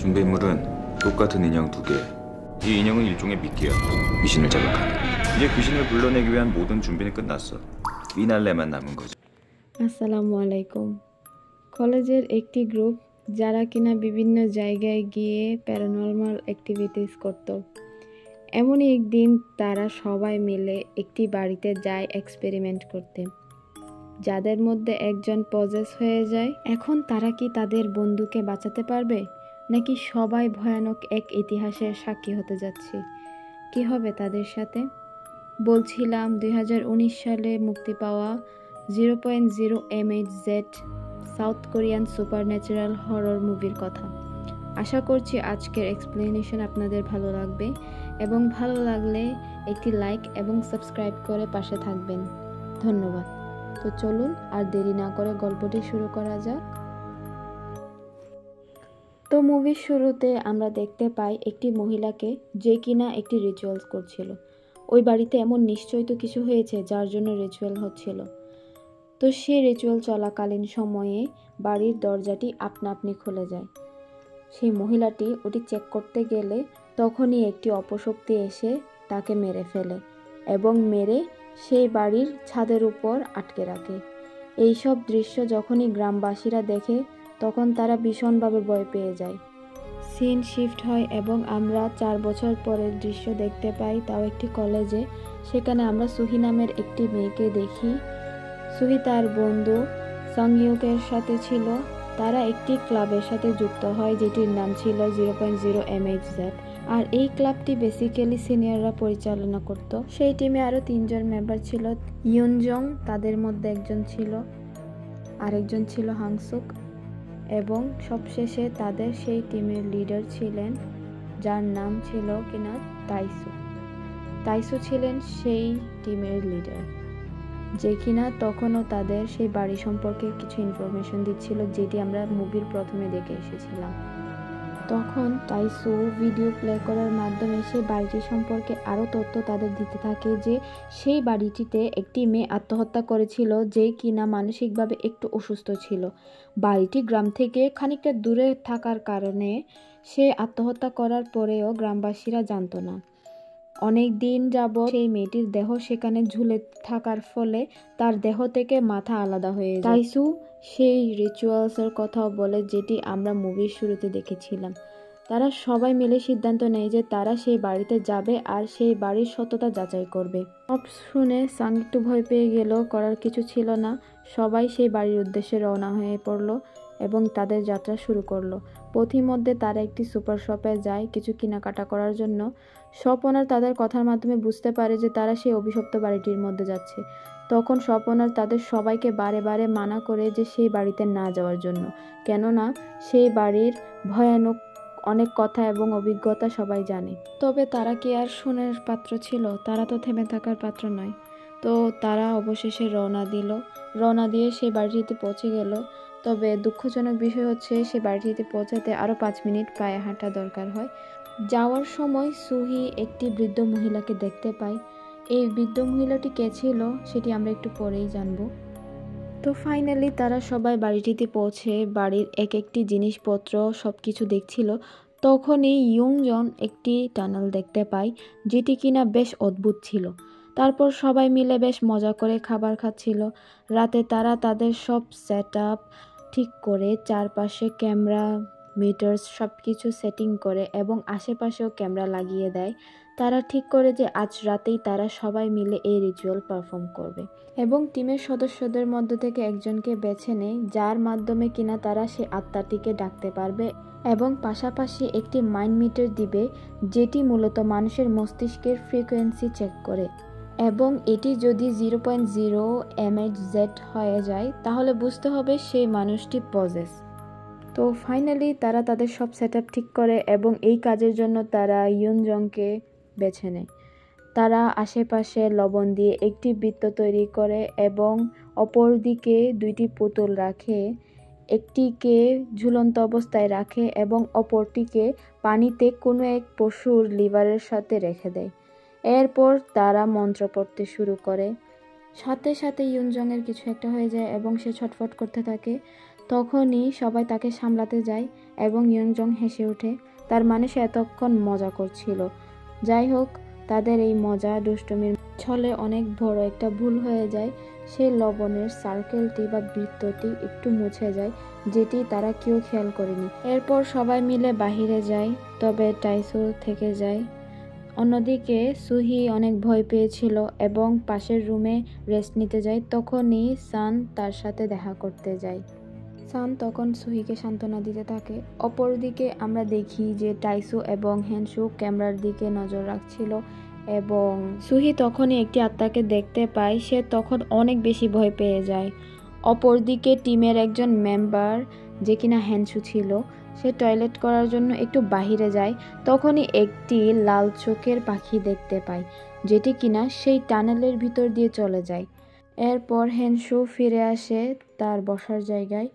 분배물은 똑같은 인형 2개. 이 인형은 일종의 미끼야. 귀신을 자극하는. 이제 귀신을 불러내기 위한 모든 준비는 끝났어. 피날레만 남은 거지. আসসালামু আলাইকুম। কলেজের একটি গ্রুপ যারা কিনা বিভিন্ন জায়গায় গিয়ে প্যারানর্মাল অ্যাক্টিভিটিস করত। এমনই একদিন তারা সবাই মিলে একটি বাড়িতে যায় এক্সপেরিমেন্ট করতে, যাদের মধ্যে একজন পজেস হয়ে যায়। এখন তারা কি তাদের বন্ধুকে বাঁচাতে পারবে, নাকি সবাই ভয়ানক এক ইতিহাসের সাক্ষী হতে যাচ্ছে? কি হবে তাদের সাথে? বলছিলাম 2019 সালে মুক্তি পাওয়া 0.0 MHz south Korean supernatural horror মুভির কথা। আশা করছি আজকের এক্সপ্লেনেশন আপনাদের ভালো লাগবে, এবং ভালো লাগলে একটি লাইক এবং সাবস্ক্রাইব করে পাশে থাকবেন। ধন্যবাদ। তো চলুন আর দেরি না করে গল্পটি শুরু করা যাক। তো মুভির শুরুতে আমরা দেখতে পাই একটি মহিলাকে, যে কিনা একটি রিচুয়ালস করছিল। ওই বাড়িতে এমন নিশ্চয়ই তো কিছু হয়েছে যার জন্য রিচুয়াল হচ্ছিল। তো সেই রিচুয়াল চলাকালীন সময়ে বাড়ির দরজাটি আপনা আপনি খুলে যায়। সেই মহিলাটি ওটি চেক করতে গেলে তখনই একটি অপশক্তি এসে তাকে মেরে ফেলে এবং মেরে সেই বাড়ির ছাদের উপর আটকে রাখে। এইসব দৃশ্য যখনই গ্রামবাসীরা দেখে তখন তারা ভীষণভাবে ভয় পেয়ে যায়। সিন শিফট হয় এবং আমরা 4 বছর পরের দৃশ্য দেখতে পাই, তাও একটি কলেজে। সেখানে আমরা সুহি নামের একটি মেয়েকে দেখি। সুহি তার বন্ধু সংইউকের সাথে ছিল। তারা একটি ক্লাবের সাথে যুক্ত হয় যেটির নাম ছিল 0.0 MHz, আর এই ক্লাবটি বেসিক্যালি সিনিয়ররা পরিচালনা করত। সেই টিমে আরও 3 জন মেম্বার ছিল। ইউনজং তাদের মধ্যে একজন ছিল, আরেকজন ছিল হাংসুক, এবং সবশেষে তাদের সেই টিমের লিডার ছিলেন যার নাম ছিল কিনা তাইসু। তাইসু ছিলেন সেই টিমের লিডার, যে কিনা তখনও তাদের সেই বাড়ি সম্পর্কে কিছু ইনফরমেশন দিচ্ছিল, যেটি আমরা মুভির প্রথমে দেখে এসেছিলাম। তখন তাইসু ভিডিও প্লে করার মাধ্যমে সেই বাড়িটি সম্পর্কে আরও তথ্য তাদের দিতে থাকে, যে সেই বাড়িটিতে একটি মেয়ে আত্মহত্যা করেছিল, যে কিনা মানসিকভাবে একটু অসুস্থ ছিল। বাড়িটি গ্রাম থেকে খানিকটা দূরে থাকার কারণে সে আত্মহত্যা করার পরেও গ্রামবাসীরা জানতো না। অনেক দিন যাবৎ সেই মেয়েটির দেহ সেখানে ঝুলে থাকার ফলে তার দেহ থেকে মাথা আলাদা হয়ে যায়। তাইসু সেই রিচুয়ালসের কথাও বলে, যেটি আমরা মুভির শুরুতে দেখেছিলাম। তারা সবাই মিলে সিদ্ধান্ত নেয় যে তারা সেই বাড়িতে যাবে আর সেই বাড়ির সত্যতা যাচাই করবে। সব শুনে সাং একটু ভয় পেয়ে গেল, করার কিছু ছিল না। সবাই সেই বাড়ির উদ্দেশ্যে রওনা হয়ে পড়লো এবং তাদের যাত্রা শুরু করলো। পথিমধ্যে তারা একটি সুপার শপে যায় কিছু কেনাকাটা করার জন্য। শপ ওনার তাদের কথার মাধ্যমে বুঝতে পারে যে তারা সেই অভিশপ্ত বাড়িটির মধ্যে যাচ্ছে। তখন শপ ওনার তাদের সবাইকে বারে বারে মানা করে যে সেই বাড়িতে না যাওয়ার জন্য, কেননা সেই বাড়ির ভয়ানক অনেক কথা এবং অভিজ্ঞতা সবাই জানে। তবে তারা কি আর শোনার পাত্র ছিল? তারা তো থেমে থাকার পাত্র নয়। তো তারা অবশেষে রওনা দিয়ে সেই বাড়িটিতে পৌঁছে গেল। তবে দুঃখজনক বিষয় হচ্ছে সেই বাড়িটিতে পৌঁছাতে আরও 5 মিনিট পায়ে হাঁটা দরকার হয়। যাওয়ার সময় সুহি একটি বৃদ্ধ মহিলাকে দেখতে পায়। এই বৃদ্ধ মহিলাটি কে ছিল সেটি আমরা একটু পরেই জানব। তো ফাইনালি তারা সবাই বাড়িটিতে পৌঁছে বাড়ির এক একটি জিনিসপত্র সব কিছু দেখছিল। তখনই ইয়ুংজন একটি টানেল দেখতে পায়, যেটি কিনা বেশ অদ্ভুত ছিল। তারপর সবাই মিলে বেশ মজা করে খাবার খাচ্ছিল। রাতে তারা তাদের সব সেট আপ ঠিক করে চারপাশে ক্যামেরা মিটার্স সব কিছু সেটিং করে এবং আশেপাশেও ক্যামেরা লাগিয়ে দেয়। তারা ঠিক করে যে আজ রাতেই তারা সবাই মিলে এই রিচুয়াল পারফর্ম করবে এবং টিমের সদস্যদের মধ্য থেকে একজনকে বেছে নেয়, যার মাধ্যমে কিনা তারা সেই আত্মাটিকে ডাকতে পারবে এবং পাশাপাশি একটি মাইন্ড মিটার দিবে, যেটি মূলত মানুষের মস্তিষ্কের ফ্রিকোয়েন্সি চেক করে। এবং এটি যদি 0.0 MHz হয়ে যায় তাহলে বুঝতে হবে সেই মানুষটি পজেস। তো ফাইনালি তারা তাদের সব সেট আপ ঠিক করে এবং এই কাজের জন্য তারা ইয়ুনজংকে বেছে নেয়। তারা আশেপাশে লবণ দিয়ে একটি বৃত্ত তৈরি করে এবং অপর দিকে 2টি পুতুল রাখে। একটিকে ঝুলন্ত অবস্থায় রাখে এবং অপরটিকে পানিতে কোনো এক পশুর লিভারের সাথে রেখে দেয়। এরপর তারা মন্ত্র পড়তে শুরু করে। সাথে সাথে ইয়ুনজংয়ের কিছু একটা হয়ে যায় এবং সে ছটফট করতে থাকে। তখনই সবাই তাকে সামলাতে যায় এবং ইয়নজং হেসে ওঠে। তার মানে সে এতক্ষণ মজা করছিল। যাই হোক, তাদের এই মজা দুষ্টুমির ছলে অনেক বড় একটা ভুল হয়ে যায়। সেই লবণের সার্কেলটি বা বৃত্তটি একটু মুছে যায়, যেটি তারা কেউ খেয়াল করেনি। এরপর সবাই মিলে বাহিরে যায়, তবে টাইসু থেকে যায়। অন্যদিকে সুহি অনেক ভয় পেয়েছিল এবং পাশের রুমে রেস্ট নিতে যায়। তখনই সান তার সাথে দেখা করতে যায়। সান তখন সুহিকে সান্ত্বনা দিতে থাকে। অপরদিকে আমরা দেখি যে টাইসু এবং হেনসু ক্যামেরার দিকে নজর রাখছিল এবং সুহি তখনই একটি আত্মাকে দেখতে পায়। সে তখন অনেক বেশি ভয় পেয়ে যায়। অপরদিকে টিমের একজন মেম্বার, যে কিনা হেনসু ছিল, সে টয়লেট করার জন্য একটু বাহিরে যায়। তখনই একটি লাল চোখের পাখি দেখতে পায়, যেটি কিনা সেই টানেলের ভিতর দিয়ে চলে যায়। এরপর হেনসু ফিরে আসে তার বসার জায়গায়।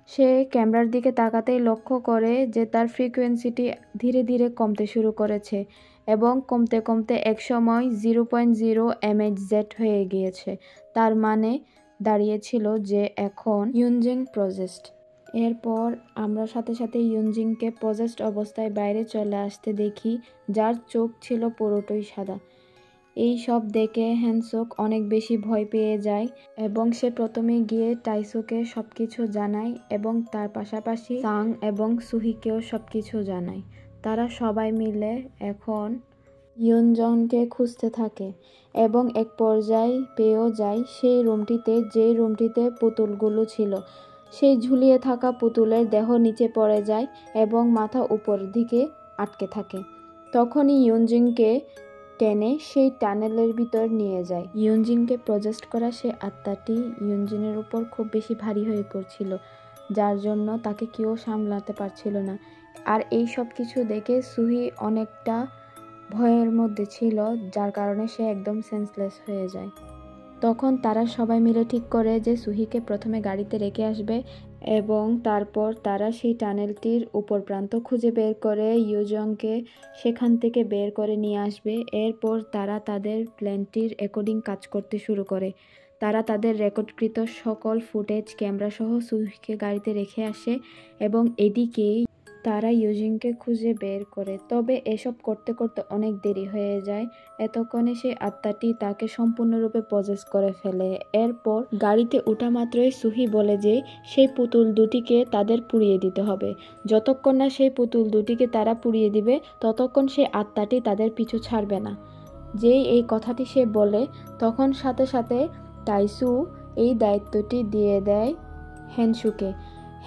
সে ক্যামেরার দিকে তাকাতেই লক্ষ্য করে যে তার ফ্রিকোয়েন্সিটি ধীরে ধীরে কমতে শুরু করেছে এবং কমতে কমতে একসময় 0.0 mHz হয়ে গিয়েছে। তার মানে দাঁড়িয়েছিল যে এখন ইয়নজিং প্রজেস্ট। এরপর আমরা সাথে সাথে ইয়নজিংকে পজেস্ট অবস্থায় বাইরে চলে আসতে দেখি, যার চোখ ছিল পুরোটাই সাদা। এই সব দেখে হ্যানসুক অনেক বেশি ভয় পেয়ে যায় এবং সে প্রথমে গিয়ে টাইসুকে সবকিছু জানায় এবং তার পাশাপাশি সাং এবং সুহিকেও সবকিছু জানায়। তারা সবাই মিলে এখন ইয়নজংকে খুঁজতে থাকে এবং এক পর্যায়ে পেয়েও যায় সেই রুমটিতে, যে রুমটিতে পুতুলগুলো ছিল। সেই ঝুলিয়ে থাকা পুতুলের দেহ নিচে পড়ে যায় এবং মাথা উপর দিকে আটকে থাকে। তখনই ইয়নজিংকে টেনে সেই টানেলের ভিতর নিয়ে যায়। ইয়নজিংকে প্রজেস্ট করা সেই আত্মাটি ইয়নজিনের উপর খুব বেশি ভারী হয়ে পড়ছিল, যার জন্য তাকে কেউ সামলাতে পারছিল না। আর এই সব কিছু দেখে সুহি অনেকটা ভয়ের মধ্যে ছিল, যার কারণে সে একদম সেন্সলেস হয়ে যায়। তখন তারা সবাই মিলে ঠিক করে যে সুহিকে প্রথমে গাড়িতে রেখে আসবে এবং তারপর তারা সেই টানেলটির উপর প্রান্ত খুঁজে বের করে ইয়নজংকে সেখান থেকে বের করে নিয়ে আসবে। এরপর তারা তাদের প্ল্যানটির অ্যাকর্ডিং কাজ করতে শুরু করে। তারা তাদের রেকর্ডকৃত সকল ফুটেজ ক্যামেরা সহ সুহিকে গাড়িতে রেখে আসে এবং এদিকেই তারা ইয়নজিংকে খুঁজে বের করে। তবে এসব করতে করতে অনেক দেরি হয়ে যায়। এতক্ষণে সেই আত্মাটি তাকে সম্পূর্ণরূপে পজেস করে ফেলে। এরপর গাড়িতে ওঠা মাত্রই সুহি বলে যে সেই পুতুল দুটিকে তাদের পুড়িয়ে দিতে হবে। যতক্ষণ না সেই পুতুল দুটিকে তারা পুড়িয়ে দিবে, ততক্ষণ সেই আত্মাটি তাদের পিছু ছাড়বে না। যেই এই কথাটি সে বলে, তখন সাথে সাথে টাইসু এই দায়িত্বটি দিয়ে দেয় হেনসুকে।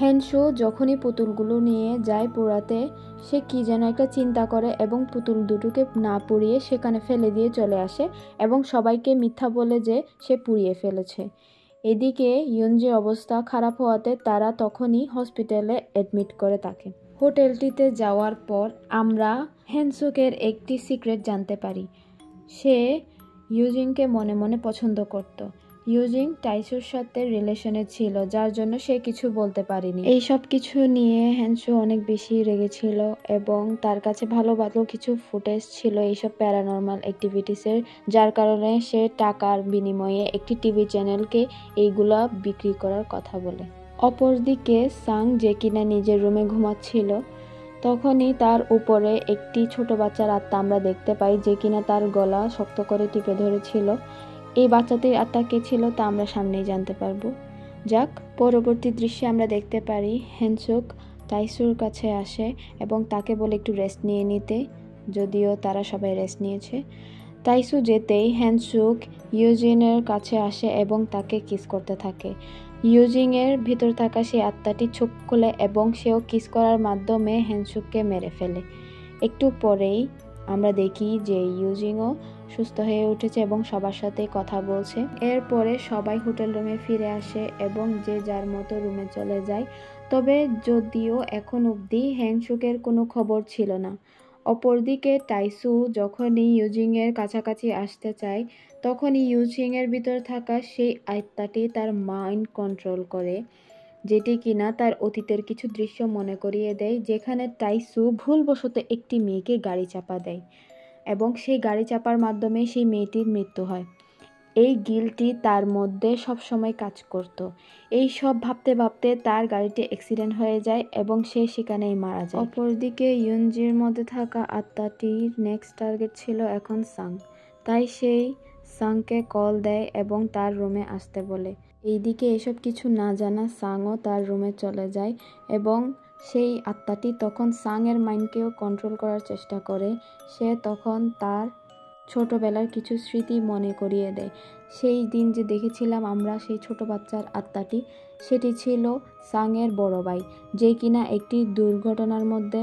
হেনসু যখনই পুতুলগুলো নিয়ে যায় পোড়াতে, সে কি যেন একটা চিন্তা করে এবং পুতুল দুটোকে না পুড়িয়ে সেখানে ফেলে দিয়ে চলে আসে এবং সবাইকে মিথ্যা বলে যে সে পুড়িয়ে ফেলেছে। এদিকে ইয়নজির অবস্থা খারাপ হওয়াতে তারা তখনই হসপিটালে অ্যাডমিট করে তাকে। হোটেলটিতে যাওয়ার পর আমরা হেনসুকের একটি সিক্রেট জানতে পারি। সে ইয়নজিংকে মনে মনে পছন্দ করত। ইয়নজিং টাইসুর সাথে রিলেশনে ছিল, যার জন্য সে কিছু বলতে পারেনি। এই সব কিছু নিয়ে হেনসু অনেক বেশি রেগেছিল এবং তার কাছে ভালো ভালো কিছু ফুটেজ ছিল এইসব প্যারানর্মাল অ্যাক্টিভিটিসের, যার কারণে সে টাকার বিনিময়ে একটি টিভি চ্যানেলকে এইগুলা বিক্রি করার কথা বলে। অপরদিকে সাং, যে কিনা নিজের রুমে ঘুমাচ্ছিল, তখনই তার উপরে একটি ছোট বাচ্চার আত্মা আমরা দেখতে পাই, যে কিনা তার গলা শক্ত করে টিপে ধরেছিল। এই বাচ্চাটির আত্মা কে ছিল তা আমরা সামনেই জানতে পারবো। যাক, পরবর্তী দৃশ্যে আমরা দেখতে পারি হেনসুক টাইসুর কাছে আসে এবং তাকে বলে একটু রেস্ট নিয়ে নিতে, যদিও তারা সবাই রেস্ট নিয়েছে। টাইসু যেতেই হেনসুক ইয়নজিংয়ের কাছে আসে এবং তাকে কিস করতে থাকে। ইয়নজিংয়ের ভিতর থাকা সেই আত্মাটি চোখ খুলে এবং সেও কিস করার মাধ্যমে হেনসুককে মেরে ফেলে। একটু পরেই আমরা দেখি যে ইয়নজিংও সুস্থ হয়ে উঠেছে এবং সবার সাথে কথা বলছে। এরপরে সবাই হোটেল রুমে ফিরে আসে এবং যে যার মতো রুমে চলে যায়। তবে যদিও এখন অবধি হেনসুকের কোনো খবর ছিল না। অপরদিকে টাইসু যখনই ইয়নজিংয়ের কাছাকাছি আসতে চায়, তখনই ইয়নজিংয়ের ভিতর থাকা সেই আত্মাটি তার মাইন্ড কন্ট্রোল করে, যেটি কিনা তার অতীতের কিছু দৃশ্য মনে করিয়ে দেয়, যেখানে টাইসু ভুলবশত একটি মেয়েকে গাড়ি চাপা দেয় এবং সেই গাড়ি চাপার মাধ্যমে সেই মেয়েটির মৃত্যু হয়। এই গিল্টটি তার মধ্যে সবসময় কাজ করত। এই সব ভাবতে ভাবতে তার গাড়িটি অ্যাক্সিডেন্ট হয়ে যায় এবং সে সেখানেই মারা যায়। অপরদিকে ইয়ুনজির মধ্যে থাকা আত্মাটির নেক্সট টার্গেট ছিল এখন সাং। তাই সেই সাংকে কল দেয় এবং তার রুমে আসতে বলে। এইদিকে এসব কিছু না জানা সাংও তার রুমে চলে যায় এবং সেই আত্মাটি তখন সাংয়ের মাইন্ডকেও কন্ট্রোল করার চেষ্টা করে। সে তখন তার ছোটবেলার কিছু স্মৃতি মনে করিয়ে দেয়। সেই দিন যে দেখেছিলাম আমরা সেই ছোট বাচ্চার আত্মাটি, সেটি ছিল সাংয়ের বড় ভাই, যে কিনা একটি দুর্ঘটনার মধ্যে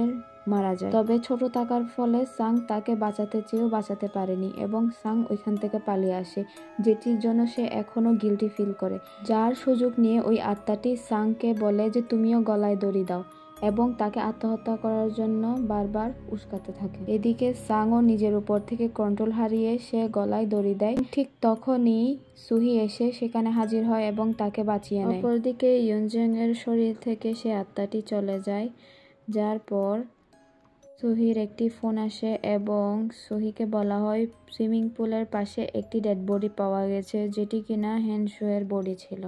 মারা যায়। তবে ছোট থাকার ফলে সাং তাকে বাঁচাতে চেয়েও বাঁচাতে পারেনি এবং সাং ওইখান থেকে পালিয়ে আসে, যেটির জন্য সে এখনও গিল্টি ফিল করে। যার সুযোগ নিয়ে ওই আত্মাটি সাংকে বলে যে তুমিও গলায় দড়ি দাও এবং তাকে আত্মহত্যা করার জন্য বারবার উস্কাতে থাকে। এদিকে সাংও নিজের উপর থেকে কন্ট্রোল হারিয়ে সে গলায় দড়ি দেয়। ঠিক তখনই সুহি এসে সেখানে হাজির হয় এবং তাকে বাঁচিয়ে নেয়। অপরদিকে ইয়ুনজং এর শরীর থেকে সে আত্মাটি চলে যায়। যার পর সুহির একটি ফোন আসে এবং সুহিকে বলা হয় সুইমিং পুলের পাশে একটি ডেড বডি পাওয়া গেছে, যেটি কিনা হ্যানসুয়ের বডি ছিল।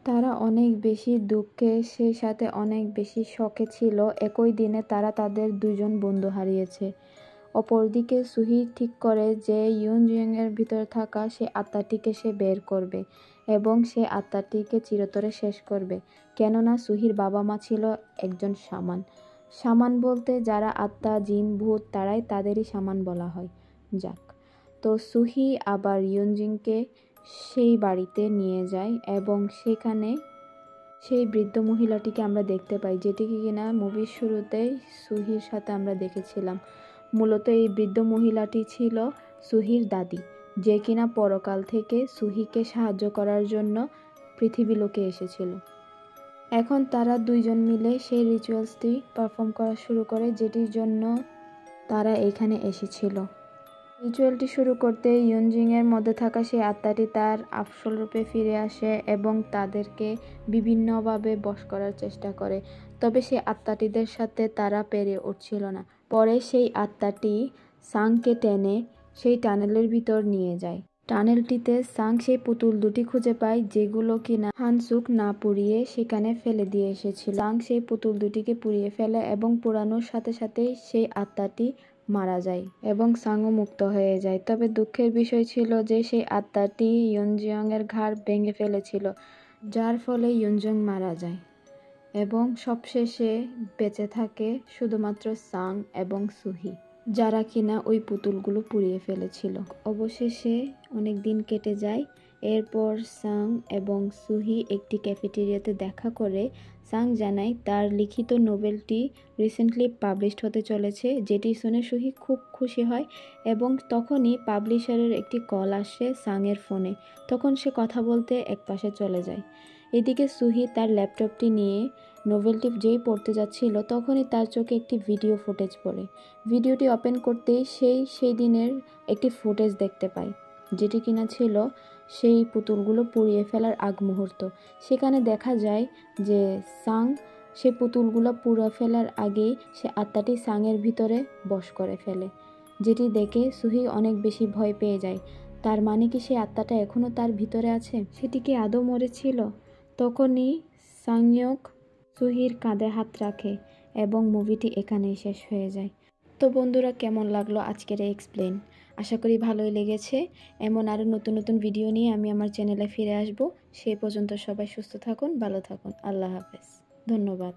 তারা অনেক বেশি দুঃখে, সেই সাথে অনেক বেশি শকে ছিল। একই দিনে তারা তাদের দুজন বন্ধু হারিয়েছে। অপরদিকে সুহি ঠিক করে যে ইয়ুনজিংয়ের ভিতরে থাকা সে আত্মাটিকে সে বের করবে এবং সে আত্মাটিকে চিরতরে শেষ করবে। কেননা সুহির বাবা মা ছিল একজন শামান। শামান বলতে যারা আত্মা, জিন, ভূত, তাদেরই শামান বলা হয়। যাক, তো সুহি আবার ইয়ুনজিংকে সেই বাড়িতে নিয়ে যায় এবং সেখানে সেই বৃদ্ধ মহিলাটিকে আমরা দেখতে পাই, যেটিকে কিনা মুভির শুরুতেই সুহির সাথে আমরা দেখেছিলাম। মূলত এই বৃদ্ধ মহিলাটি ছিল সুহির দাদি, যে কিনা পরকাল থেকে সুহিকে সাহায্য করার জন্য পৃথিবী লোকে এসেছিল। এখন তারা দুইজন মিলে সেই রিচুয়ালসটি পারফর্ম করা শুরু করে, যেটির জন্য তারা এখানে এসেছিল। রিচুয়ালটি শুরু করতে ইয়ুনজিংয়ের মধ্যে থাকা সেই আত্মাটি তার আসল রূপে ফিরে আসে এবং তাদেরকে বিভিন্নভাবে বশ করার চেষ্টা করে। তবে সেই আত্মাটিদের সাথে তারা পেরে উঠছিল না। পরে সেই আত্মাটি সাংকে টেনে সেই টানেলের ভিতর নিয়ে যায়। টানেলটিতে সাং সেই পুতুল দুটি খুঁজে পায়, যেগুলো কিনা হানসুক না পুড়িয়ে সেখানে ফেলে দিয়ে এসেছিল। সাং সেই পুতুল দুটিকে পুড়িয়ে ফেলে এবং পোড়ানোর সাথে সাথেই সেই আত্মাটি মারা যায় এবং সাংও মুক্ত হয়ে যায়। তবে দুঃখের বিষয় ছিল যে সেই আত্মাটি ইয়ুনজিংয়ের ঘাড় ভেঙে ফেলেছিল, যার ফলে ইয়ুনজং মারা যায় এবং সবশেষে বেঁচে থাকে শুধুমাত্র সাং এবং সুহি, যারা কিনা ওই পুতুলগুলো পুড়িয়ে ফেলেছিল। অবশেষে অনেক দিন কেটে যায়। এরপর সাং এবং সুহি একটি ক্যাফেটেরিয়াতে দেখা করে সাং জানায় তার লিখিত নোবেলটি রিসেন্টলি পাবলিশড হতে চলেছে, যেটি শুনে সুহি খুব খুশি হয় এবং তখনই পাবলিশারের একটি কল আসে সাংয়ের ফোনে। তখন সে কথা বলতে একপাশে চলে যায়। এদিকে সুহি তার ল্যাপটপটি নিয়ে নোভেলটি যেই পড়তে যাচ্ছিল, তখনই তার চোখে একটি ভিডিও ফুটেজ পড়ে। ভিডিওটি ওপেন করতেই সেই দিনের একটি ফুটেজ দেখতে পায়, যেটি কিনা ছিল সেই পুতুলগুলো পুড়িয়ে ফেলার আগ মুহূর্ত। সেখানে দেখা যায় যে সাং সেই পুতুলগুলো পুড়ে ফেলার আগেই সে আত্মাটি সাংয়ের ভিতরে বশ করে ফেলে, যেটি দেখে সুহি অনেক বেশি ভয় পেয়ে যায়। তার মানে কি সেই আত্মাটা এখনও তার ভিতরে আছে? সেটি কি আদৌ মরেছিল? তখনই সাংইয়ক সুহির কাঁধে হাত রাখে এবং মুভিটি এখানেই শেষ হয়ে যায়। তো বন্ধুরা, কেমন লাগলো আজকের এই এক্সপ্লেন? আশা করি ভালোই লেগেছে। এমন আরও নতুন নতুন ভিডিও নিয়ে আমি আমার চ্যানেলে ফিরে আসব। সেই পর্যন্ত সবাই সুস্থ থাকুন, ভালো থাকুন। আল্লাহ হাফেজ। ধন্যবাদ।